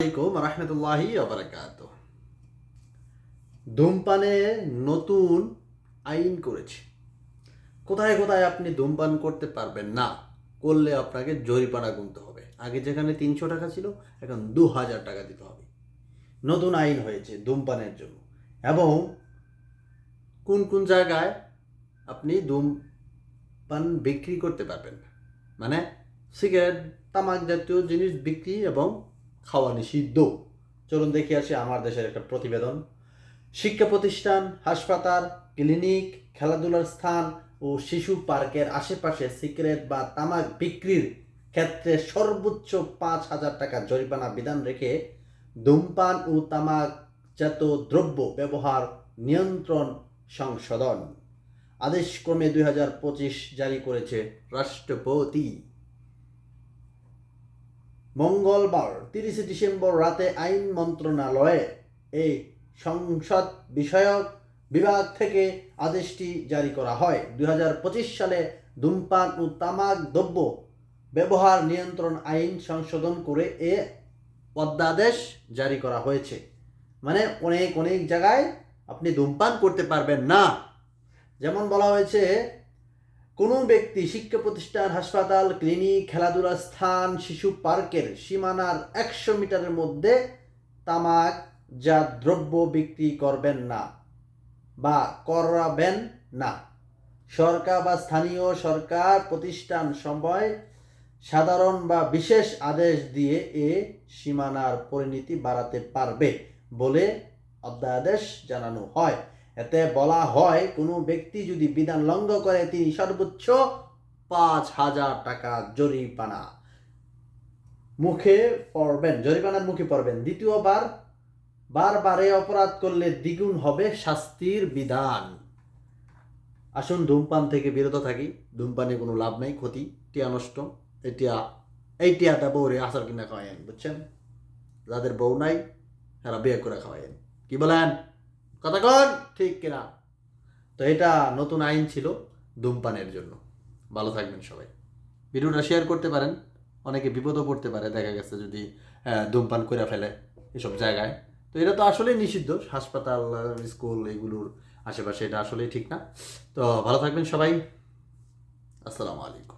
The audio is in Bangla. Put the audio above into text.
আসসালামাইকুম রহমতুল্লাহি ওবারাকাত। ধূমপানে নতুন আইন করেছে। কোথায় কোথায় আপনি ধূমপান করতে পারবেন না, করলে আপনাকে জরিমানা গুনতে হবে। আগে যেখানে 300 টাকা ছিল, এখন 2000 টাকা দিতে হবে। নতুন আইন হয়েছে ধূমপানের জন্য। এবং কোন কোন জায়গায় আপনি ধূমপান বিক্রি করতে পারবেন না, মানে সিগারেট, তামাক জাতীয় জিনিস বিক্রি এবং খাওয়া নিষিদ্ধ। চলুন দেখে আসি আমার দেশের একটা প্রতিবেদন। শিক্ষা প্রতিষ্ঠান, হাসপাতাল, ক্লিনিক, খেলাধুলার স্থান ও শিশু পার্কের আশেপাশে সিগারেট বা তামাক বিক্রির ক্ষেত্রে সর্বোচ্চ 5,000 টাকা জরিমানা বিধান রেখে ধূমপান ও তামাকজাত দ্রব্য ব্যবহার নিয়ন্ত্রণ সংশোধন আদেশক্রমে 2025 জারি করেছে রাষ্ট্রপতি। মঙ্গলবার 30 ডিসেম্বর রাতে আইন মন্ত্রণালয়ে এই সংসদ বিষয়ক বিভাগ থেকে আদেশটি জারি করা হয়। 2025 সালে ধূমপান ও তামাক দ্রব্য ব্যবহার নিয়ন্ত্রণ আইন সংশোধন করে এ অধ্যাদেশ জারি করা হয়েছে। মানে অনেক অনেক জায়গায় আপনি ধূমপান করতে পারবেন না। যেমন বলা হয়েছে, কোনো ব্যক্তি শিক্ষা প্রতিষ্ঠান, হাসপাতাল, ক্লিনিক, খেলাধুলার স্থান, শিশু পার্কের সীমানার 100 মিটারের মধ্যে তামাকজাত দ্রব্য বিক্রি করবেন না বা করাবেন না। সরকার বা স্থানীয় সরকার প্রতিষ্ঠান সময় সাধারণ বা বিশেষ আদেশ দিয়ে এ সীমানার পরিণতি বাড়াতে পারবে বলে অধ্যাদেশ জানানো হয়। এতে বলা হয়, কোনো ব্যক্তি যদি বিধান লঙ্ঘন করে তিনি সর্বোচ্চ 5,000 টাকা জরিমানার মুখে পড়বেন। দ্বিতীয়বার বারবারে অপরাধ করলে দ্বিগুণ হবে শাস্তির বিধান। আসুন ধূমপান থেকে বিরত থাকি। ধূমপানে কোনো লাভ নেই, ক্ষতি, টিয়া নষ্ট। এই টিয়াটা বউরে আসার কিনা খাওয়াইন, বুঝছেন? যাদের বউ নাই এরা বিয়ে করে খাওয়াইন। কি বলেন? কথা কন ঠিক কিনা? তো এটা নতুন আইন ছিল ধূমপানের জন্য। ভালো থাকবেন সবাই। ভিডিওটা শেয়ার করতে পারেন, অনেকে বিপদও পড়তে পারে দেখা গেছে যদি ধূমপান করে ফেলে এসব জায়গায়। তো এটা তো আসলেই নিষিদ্ধ, হাসপাতাল, স্কুল এগুলোর আশেপাশে, এটা আসলেই ঠিক না। তো ভালো থাকবেন সবাই। আসসালামু আলাইকুম।